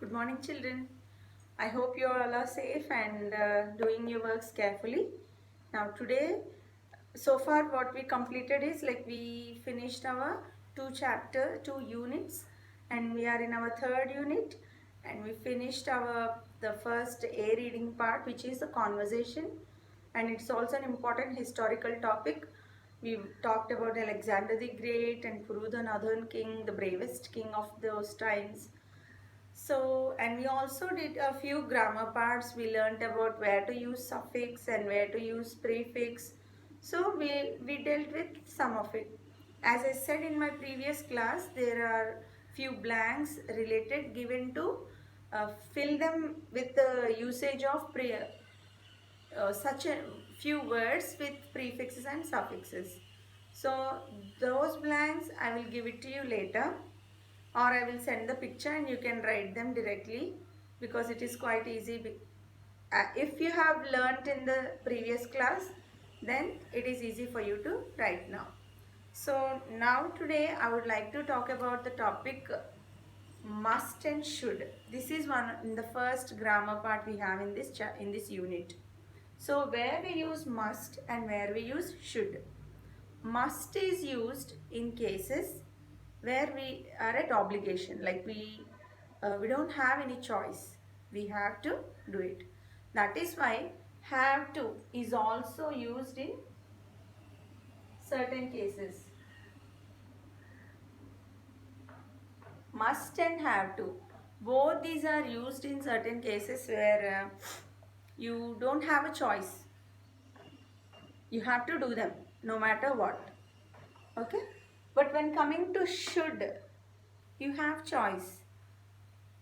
Good morning, children. I hope you all are safe and doing your works carefully. Now, today, so far, what we completed is like we finished our two units, and we are in our third unit, and we finished the first A reading part, which is the conversation, and it's also an important historical topic. We talked about Alexander the Great and Puru the Northern King, the bravest king of those times. So, and we also did a few grammar parts. We learned about where to use suffix and where to use prefix. So, we dealt with some of it. As I said in my previous class, there are few blanks related given to fill them with the usage of such a few words with prefixes and suffixes. So, those blanks I will give it to you later, or I will send the picture and you can write them directly because it is quite easy. If you have learnt in the previous class, then it is easy for you to write now. So now today I would like to talk about the topic must and should. This is one in the first grammar part we have in this unit. So where we use must and where we use should. Must is used in cases where we are at obligation, like we don't have any choice, we have to do it. That is why have to is also used in certain cases. Must and have to, both these are used in certain cases where you don't have a choice, you have to do them no matter what. Okay, but when coming to should, you have choice.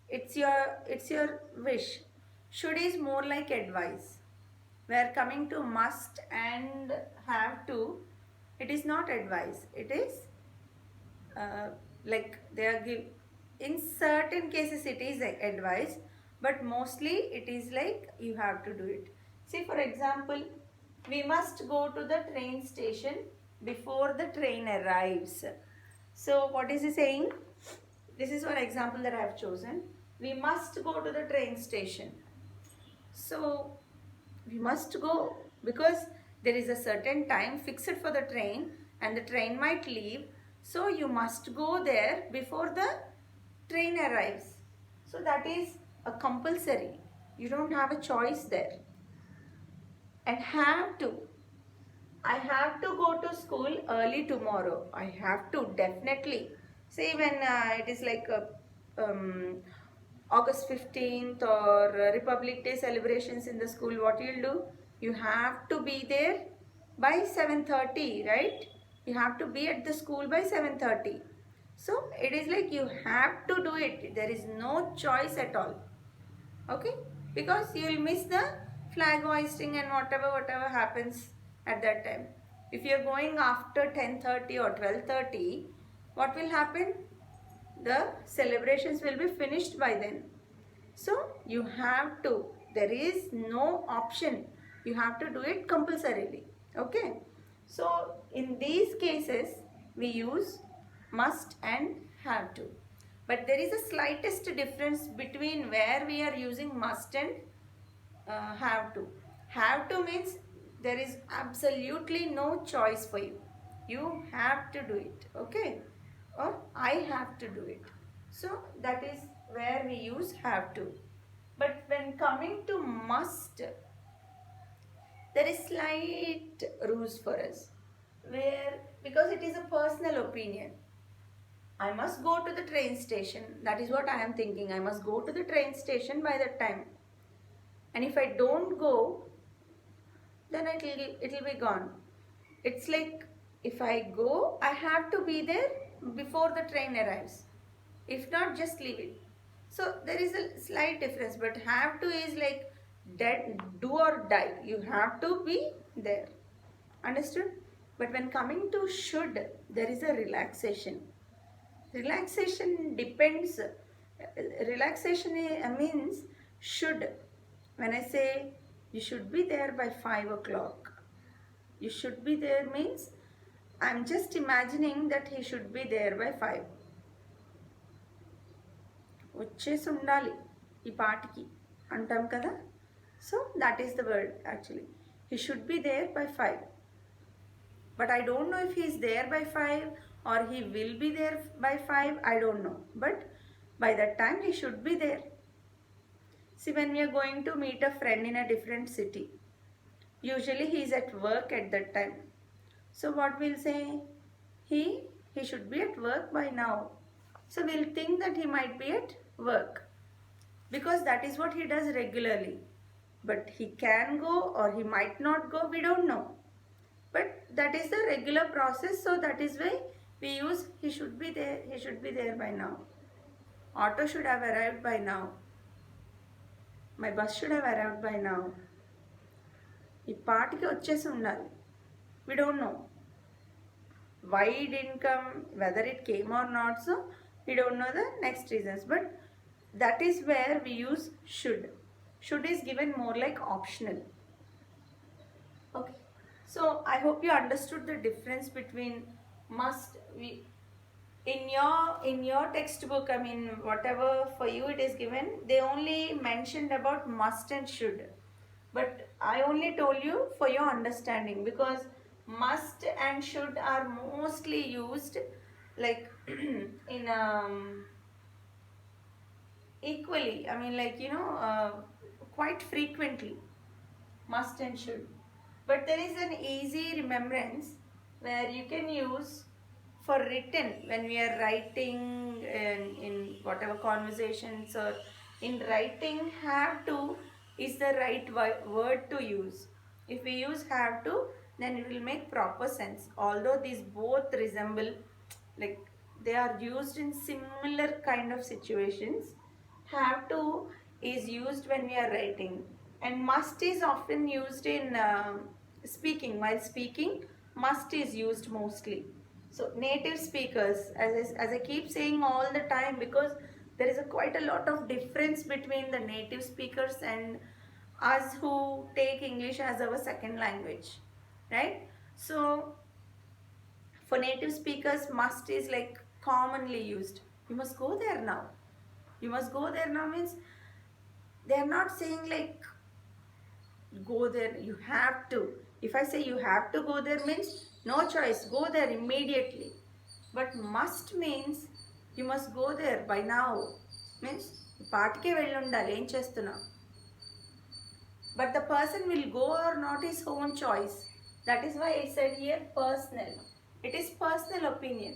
It's your wish. Should is more like advice, where coming to must and have to, it is not advice, it is like they are give, in certain cases it is advice, but mostly it is like you have to do it. See, for example, we must go to the train station before the train arrives. So what is he saying? This is one example that I have chosen. We must go to the train station. So we must go because there is a certain time fixed for the train and the train might leave. So you must go there before the train arrives. So that is a compulsory. You don't have a choice there. And have to. I have to go to school early tomorrow. I have to, definitely. Say when it is like August 15th or Republic Day celebrations in the school, what you'll do? You have to be there by 7:30, right? You have to be at the school by 7:30. So it is like you have to do it. There is no choice at all. Okay, because you will miss the flag hoisting and whatever happens at that time. If you are going after 10:30 or 12:30, what will happen? The celebrations will be finished by then. So you have to, there is no option, you have to do it compulsorily. Okay, so in these cases we use must and have to. But there is a slightest difference between where we are using must and have to. Have to means there is absolutely no choice for you. You have to do it, okay? Or I have to do it. So that is where we use have to. But when coming to must, there is slight rules for us. Where, because it is a personal opinion, I must go to the train station. That is what I am thinking. I must go to the train station by that time. And if I don't go, then it'll be gone. It's like if I go, I have to be there before the train arrives. If not, just leave it. So there is a slight difference, but have to is like dead, do or die. You have to be there. Understood? But when coming to should, there is a relaxation. Relaxation depends. Relaxation means should. When I say you should be there by 5 o'clock, you should be there means I'm just imagining that he should be there by 5. వచ్చేసి ఉండాలి. ఈ పాటికి అంటాం కదా. So that is the word actually. He should be there by 5. But I don't know if he is there by 5 or he will be there by 5. I don't know. But by that time he should be there. See, when we are going to meet a friend in a different city, usually he is at work at that time. So what we'll say? He should be at work by now. So we'll think that he might be at work because that is what he does regularly. But he can go or he might not go, we don't know. But that is the regular process, so that is why we use he should be there, he should be there by now. Auto should have arrived by now. My bus should have arrived by now. ఈ పాటికి వచ్చేసి ఉండాలి. We don't know why it didn't come, whether it came or not, so we don't know the next reasons. But that is where we use should. Should is given more like optional. Okay, so I hope you understood the difference between must. In your textbook, I mean whatever for you it is given, they only mentioned about must and should, but I only told you for your understanding, because must and should are mostly used like in equally, I mean like quite frequently, must and should. But there is an easy remembrance where you can use for written when we are writing in whatever conversations or in writing. Have to is the right word to use. If we use have to, then it will make proper sense. Although these both resemble, like they are used in similar kind of situations. Have to is used when we are writing, and must is often used in speaking. While speaking, must is used mostly. So native speakers, as I keep saying all the time, because there is quite a lot of difference between the native speakers and us who take English as our second language, right? So for native speakers, must is like commonly used. You must go there now. You must go there now means they are not saying like go there, you have to. If I say you have to go there means no choice, go there immediately. But must means you must go there by now, means పాటికే వెళ్ళి ఉండాలి, ఏం చేస్తున్నా. But the person will go or not his own choice. That is why I said here personal. It is personal opinion.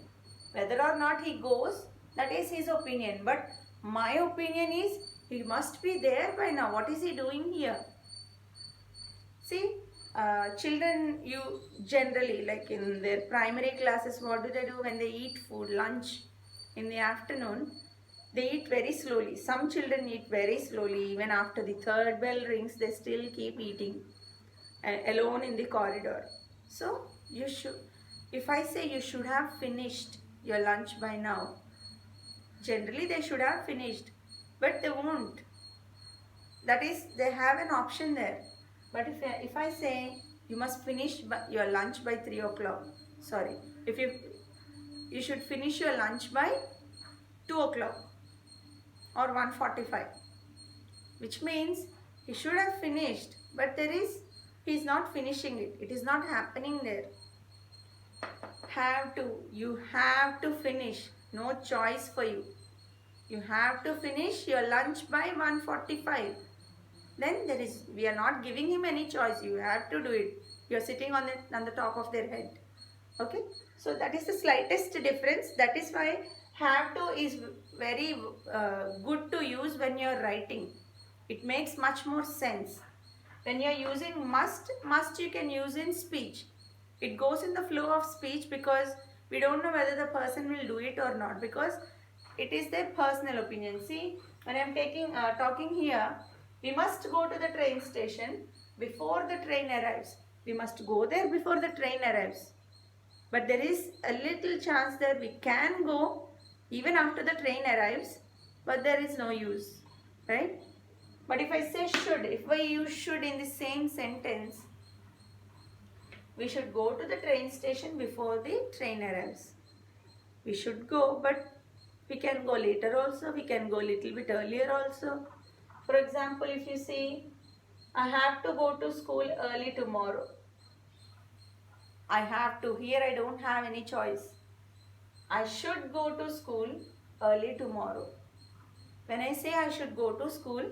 Whether or not he goes, that is his opinion. But my opinion is he must be there by now. What is he doing here? See, children, you generally, like in their primary classes, what do they do when they eat food, lunch in the afternoon? They eat very slowly. Some children eat very slowly. Even after the third bell rings, they still keep eating alone in the corridor. So you should, if I say you should have finished your lunch by now, generally they should have finished, but they won't. That is, they have an option there. But if I say you must finish your lunch by 3 o'clock, sorry, if you should finish your lunch by 2 o'clock or 1:45, which means he should have finished, but he is not finishing it. It is not happening there. Have to, you have to finish. No choice for you. You have to finish your lunch by 1:45. Then we are not giving him any choice. You have to do it. You are sitting on the top of their head. Okay. So that is the slightest difference. That is why have to is very good to use when you are writing. It makes much more sense. When you are using must you can use in speech. It goes in the flow of speech because we don't know whether the person will do it or not, because it is their personal opinion. See, when I am talking here, we must go to the train station before the train arrives. We must go there before the train arrives. But there is a little chance that we can go even after the train arrives, but there is no use, right? But if I say should, if I use should in the same sentence, we should go to the train station before the train arrives. We should go, but we can go later also, we can go a little bit earlier also. For example, if you see, I have to go to school early tomorrow. I have to. Here I don't have any choice. I should go to school early tomorrow. When I say I should go to school,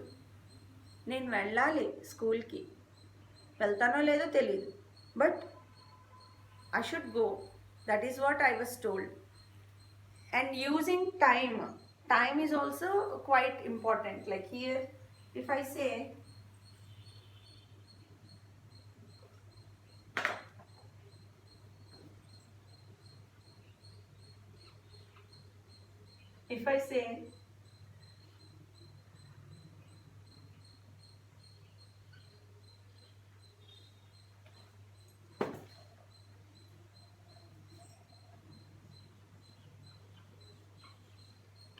నేను వెళ్ళాలి స్కూల్కి. వెళ్తానో లేదో తెలీదు, but I should go. That is what I was told. And using time is also quite important. Like here, if I say, if I say,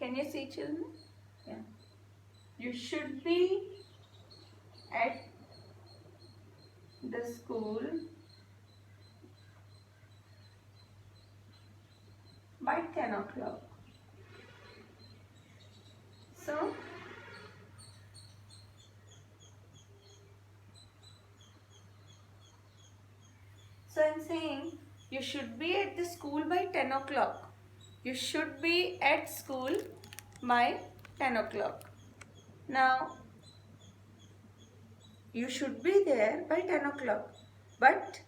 can you see, children? Yeah. You should be at the school by 10 o'clock. So, I'm saying you should be at the school by 10 o'clock. You should be at school by 10 o'clock. Now, you should be there by 10 o'clock. But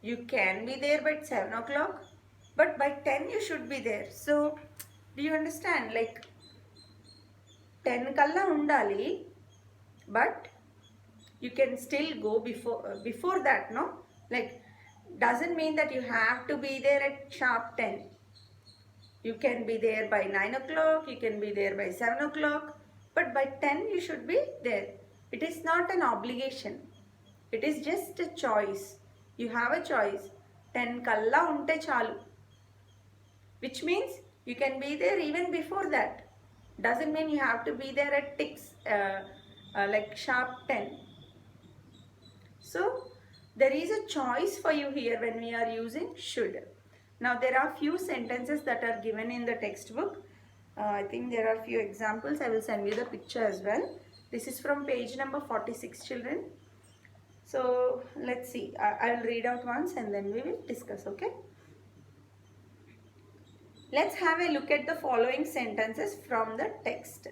you can be there by 7 o'clock. But by 10 you should be there. So, do you understand? Like, 10 kalla undali. But you can still go before that, no? Like, doesn't mean that you have to be there at sharp 10. You can be there by 9 o'clock, you can be there by 7 o'clock, but by 10 you should be there. It is not an obligation. It is just a choice. You have a choice. 10 kalla unte chalu. Which means you can be there even before that. Doesn't mean you have to be there at like sharp 10. So, there is a choice for you here when we are using should. Now there are few sentences that are given in the textbook. I think there are few examples. I will send you the picture as well. This is from page number 46, children. So let's see. I will read out once and then we will discuss, okay? Let's have a look at the following sentences from the text.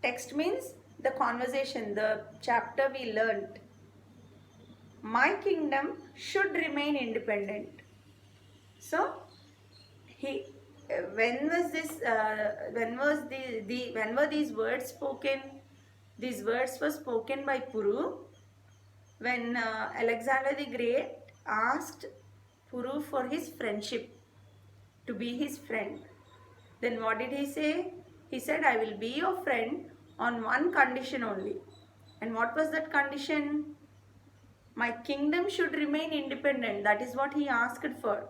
Text means the conversation, the chapter we learnt. My kingdom should remain independent. So, when were these words spoken? These words were spoken by Puru when Alexander the Great asked Puru for his friendship, to be his friend. Then what did he say? He said, I will be your friend on one condition only. And what was that condition? My kingdom should remain independent. That is what he asked for,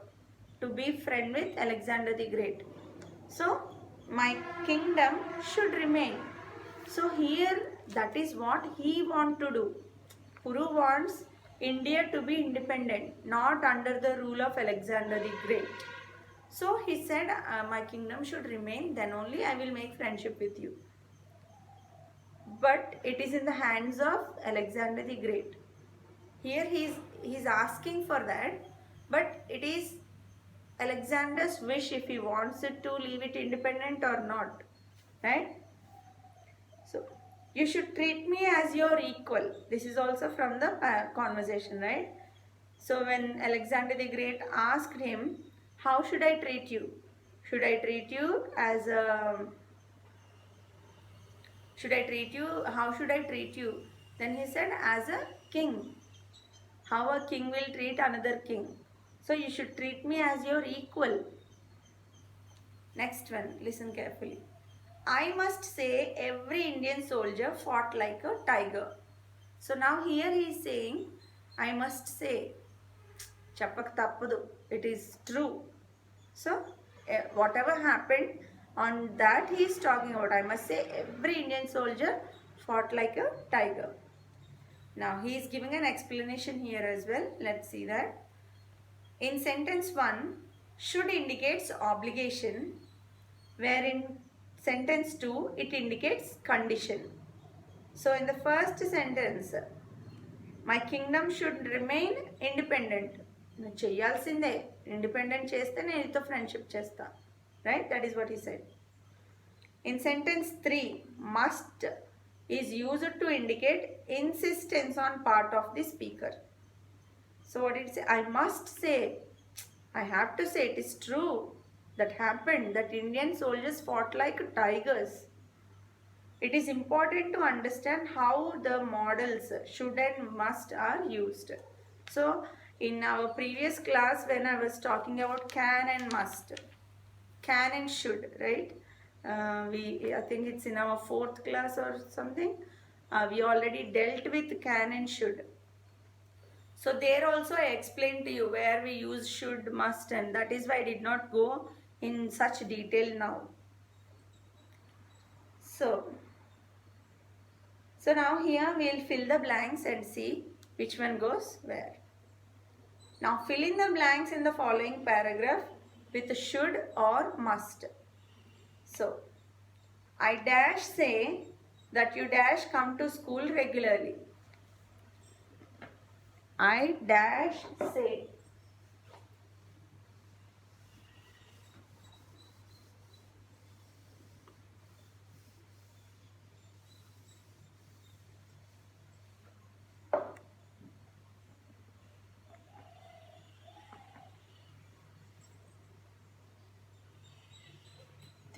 to be friend with Alexander the Great. So, my kingdom should remain. So here, that is what he wants to do. Puru wants India to be independent, not under the rule of Alexander the Great. So he said, my kingdom should remain, then only I will make friendship with you. But it is in the hands of Alexander the Great. Here he is asking for that, but it is Alexander's wish if he wants it to leave it independent or not, right? So, you should treat me as your equal. This is also from the conversation, right? So, when Alexander the Great asked him, how should I treat you? Should I treat you as a... how should I treat you? Then he said, as a king. How a king will treat another king. So you should treat me as your equal. Next one, listen carefully. I must say every Indian soldier fought like a tiger. So now here he is saying, I must say. Chappak tappadu. It is true. So whatever happened, on that he is talking about. I must say every Indian soldier fought like a tiger. Now he is giving an explanation here as well. Let's see that. In sentence 1, should indicates obligation, wherein Sentence 2, it indicates condition. So in the first sentence, my kingdom should remain independent. నేను చేయాల్సిందే, independent చేస్తే నేను నీతో friendship చేస్తా, right? That is what he said. In sentence 3, must is used to indicate insistence on part of the speaker. So what did it say? I must say, I have to say, it is true that happened, that Indian soldiers fought like tigers. It is important to understand how the models should and must are used. So in our previous class, when I was talking about can and must, can and should, right? I think it's in our 4th class or something. We already dealt with can and should. So there also I explained to you where we use should, must, and that is why I did not go in such detail now. So now here we will fill the blanks and see which one goes where. Now fill in the blanks in the following paragraph with should or must. So, I dash say that you dash come to school regularly. I dash say.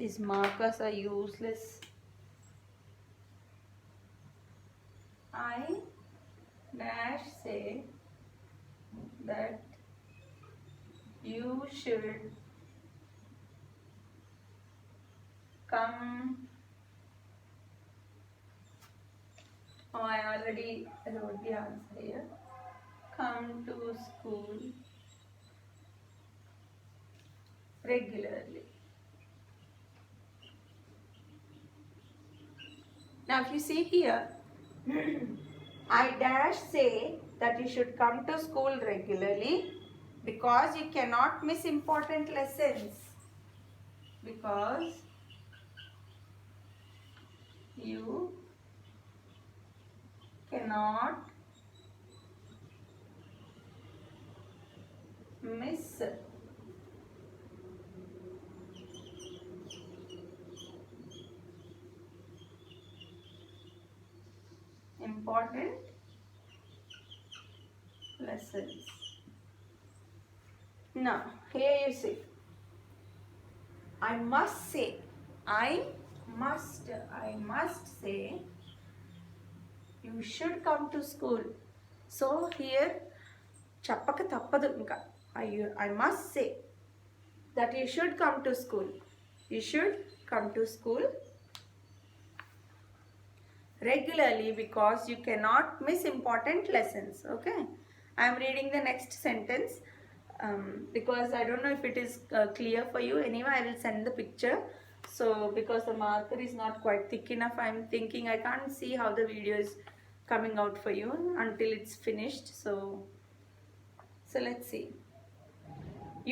These markers are useless. I dash say that you should come. Oh, I already wrote the answer here. Come to school regularly. Now if you see here, I dash say that you should come to school regularly because you cannot miss important lessons. Because you cannot miss important lessons. Now here you see, I must say you should come to school. So here చెప్పక తప్పదు ఇంకా. I must say that you should come to school. You should come to school regularly because you cannot miss important lessons. Okay, I am reading the next sentence because I don't know if it is clear for you. Anyway, I will send the picture. So because the marker is not quite thick enough, I am thinking I can't see how the video is coming out for you until it's finished. So let's see.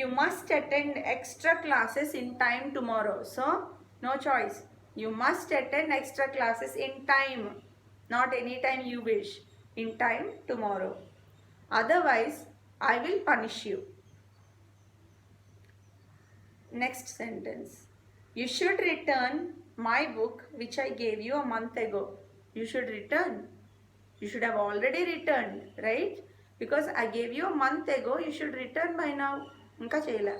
You must attend extra classes in time tomorrow. So no choice. You must attend extra classes in time, not anytime you wish. In time tomorrow. Otherwise, I will punish you. Next sentence. You should return my book which I gave you a month ago. You should return. You should have already returned, right? Because I gave you a month ago, you should return by now. Inka cheyala.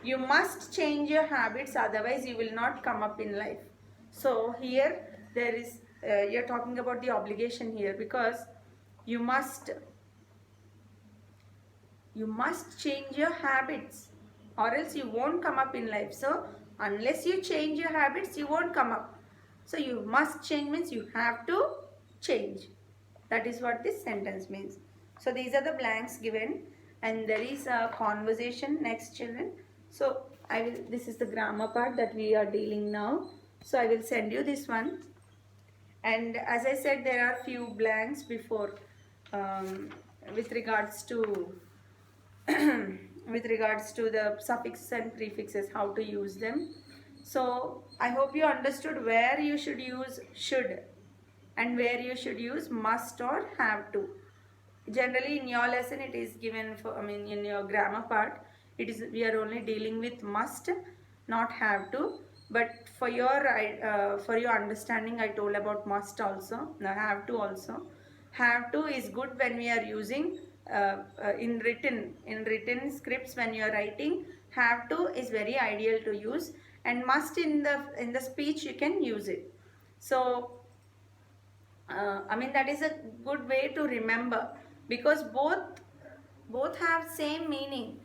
You must change your habits, otherwise you will not come up in life. So here there is you're talking about the obligation here, because you must change your habits or else you won't come up in life. So unless you change your habits, you won't come up. So you must change means you have to change. That is what this sentence means. So these are the blanks given, and there is a conversation next, children. So this is the grammar part that we are dealing now. So I will send you this one. And as I said, there are few blanks before with regards to with regards to the suffixes and prefixes, how to use them. So I hope you understood where you should use should and where you should use must or have to. Generally in your lesson it is given for, in your grammar part, we are only dealing with must, not have to. But for your understanding, I told about must also, now have to also. Have to is good when we are using in written scripts. When you are writing, have to is very ideal to use, and must in the speech you can use it. So that is a good way to remember, because both have same meaning,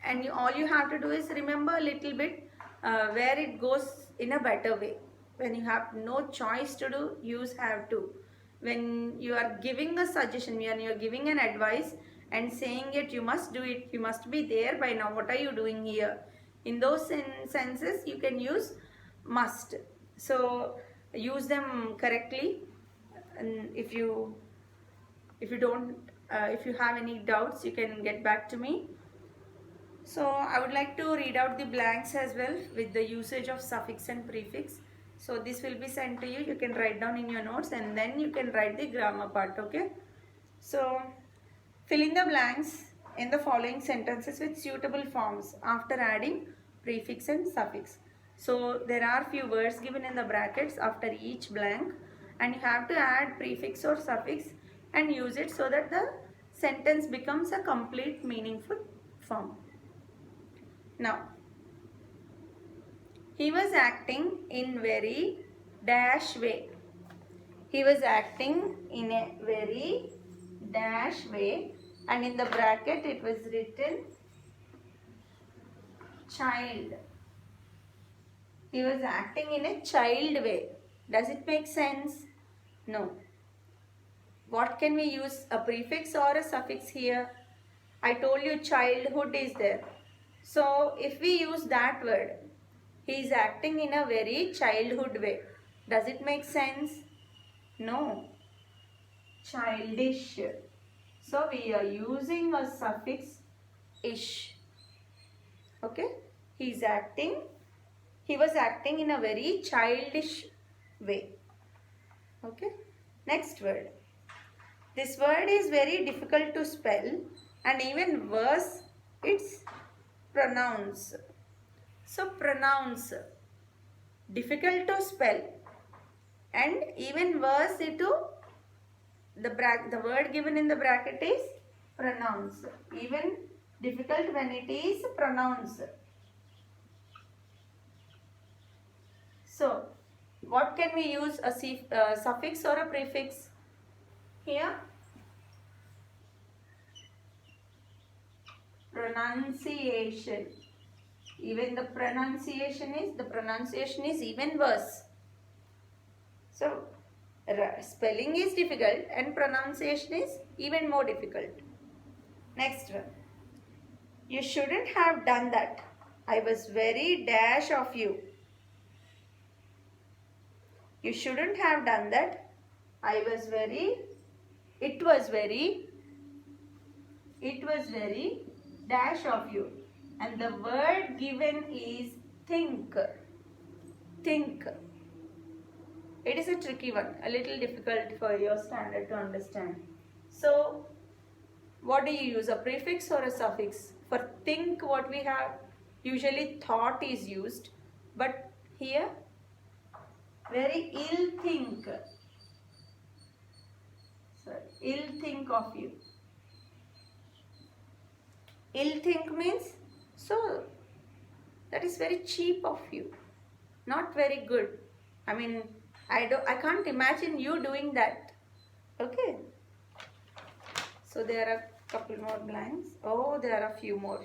and all you have to do is remember a little bit where it goes in a better way. When you have no choice to do, use have to. When you are giving a suggestion, when you are giving an advice and saying it, you must do it, you must be there by now, what are you doing here? In those senses you can use must. So use them correctly. And if you don't if you have any doubts, you can get back to me. So I would like to read out the blanks as well with the usage of suffix and prefix. So this will be sent to you. You can write down in your notes and then you can write the grammar part. Okay. So fill in the blanks in the following sentences with suitable forms after adding prefix and suffix. So there are few words given in the brackets after each blank, and you have to add prefix or suffix and use it so that the sentence becomes a complete meaningful form. Now, he was acting in very dash way. He was acting in a very dash way, and in the bracket it was written child. He was acting in a child way. Does it make sense? No. What can we use, a prefix or a suffix here? I told you childhood is there. So if we use that word, he is acting in a very childhood way. Does it make sense? No. Childish. So we are using a suffix ish. Okay. He was acting in a very childish way. Okay. Next word. This word is very difficult to spell, and even worse, it's pronounce. So pronounce, difficult to spell, and even worse the word given in the bracket is pronounce. Even difficult when it is pronounce. So what can we use, a suffix or a prefix here? Pronunciation. Even the pronunciation is even worse. So spelling is difficult and pronunciation is even more difficult. Next one. You shouldn't have done that. I was very dash of you. You shouldn't have done that. It was very dash of you. And the word given is think. Think. It is a tricky one, a little difficult for your standard to understand. So what do you use, a prefix or a suffix? For think, what we have, usually thought is used, but here very ill think. Sorry, ill think of you. Ill think means, so that is very cheap of you, not very good. I can't imagine you doing that. Okay. So there are a couple more blanks. Oh, there are a few more.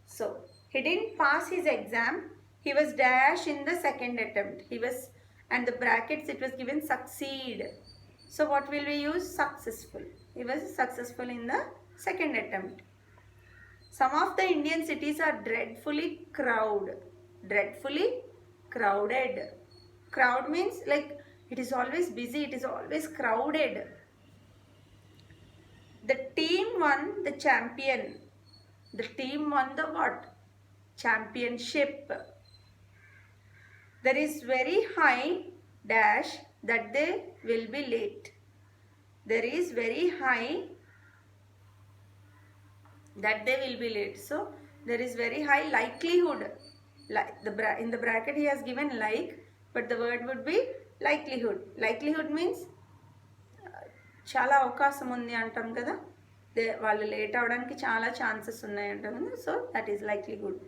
So he didn't pass his exam. He was dash in the second attempt. And the brackets it was given succeed. So what will we use? Successful. He was successful in the second attempt. Some of the Indian cities are dreadfully crowded. Dreadfully crowded. Crowd means like it is always busy, it is always crowded. The team won the champion. The team won the what? Championship. There is very high dash that they will be late. There is very high that they will be late. So there is very high likelihood. In the bracket he has given like, but the word would be likelihood. Likelihood means చాలా అవకాశం ఉంది అంటాం కదా, వాళ్ళు late అవడానికి చాలా chances ఉన్నాయి అంటాం కదా. So that is likelihood.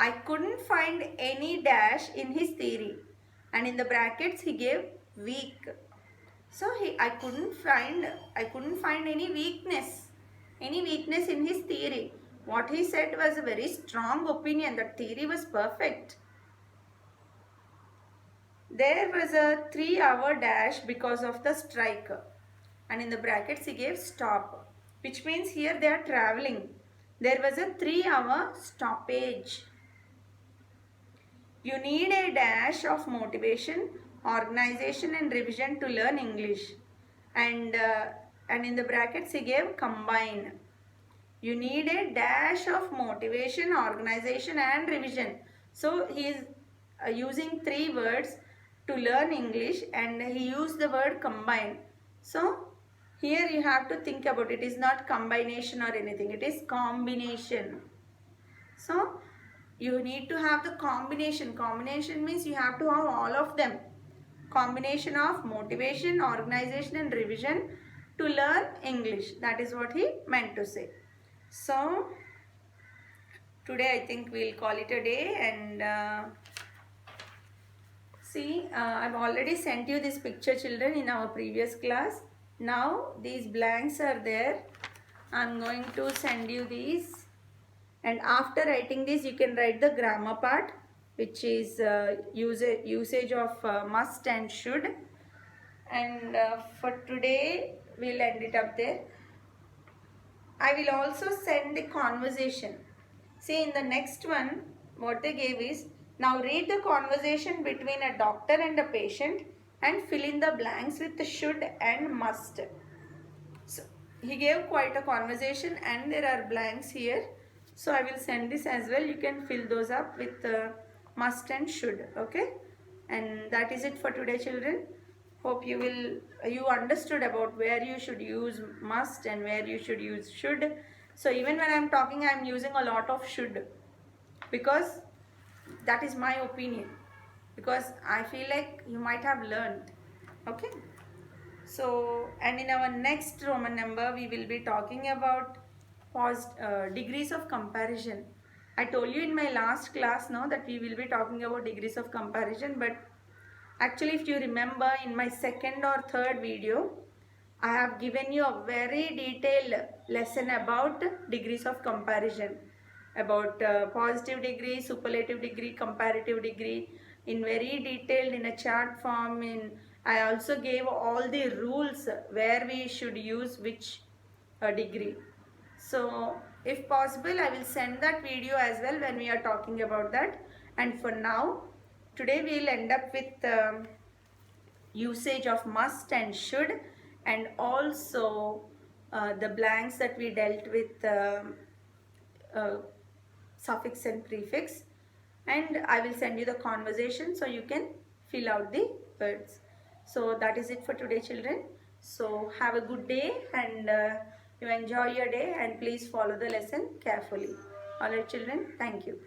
I couldn't find any dash in his theory, and in the brackets he gave weak. So I couldn't find any weakness in his theory. What he said was a very strong opinion. That theory was perfect. There was a 3-hour dash because of the strike, and in the brackets he gave stop, which means here they are traveling. There was a 3-hour stoppage. You need a dash of motivation, organization and revision to learn English, and in the brackets he gave combine. You need a dash of motivation, organization and revision. So he is using 3 words to learn English, and he used the word combine. So here you have to think about it. It is not combination or anything, it is combination. So you need to have the combination. Combination means you have to have all of them. Combination of motivation, organization and revision to learn English. That is what he meant to say. So today I think we'll call it a day, and see, I've already sent you this picture, children, in our previous class. Now these blanks are there. I'm going to send you these, and after writing this you can write the grammar part, which is usage of must and should. And for today we'll end it up there. I will also send the conversation. See, in the next one what they gave is, now read the conversation between a doctor and a patient and fill in the blanks with the should and must. So he gave quite a conversation and there are blanks here. So I will send this as well. You can fill those up with must and should. Okay, and that is it for today, children. Hope you understood about where you should use must and where you should use should. So even when I am talking, I am using a lot of should, because that is my opinion, because I feel like you might have learned. Okay, so, and in our next Roman number we will be talking about degrees of comparison. I told you in my last class now that we will be talking about degrees of comparison, but actually if you remember, in my second or third video I have given you a very detailed lesson about degrees of comparison, about positive degree, superlative degree, comparative degree, in very detailed, in a chart form. I also gave all the rules where we should use which degree. So if possible I will send that video as well when we are talking about that. And for now, today we will end up with usage of must and should, and also the blanks that we dealt with suffix and prefix, and I will send you the conversation so you can fill out the words. So that is it for today, children. So have a good day, and you enjoy your day, and please follow the lesson carefully. All right, children, thank you.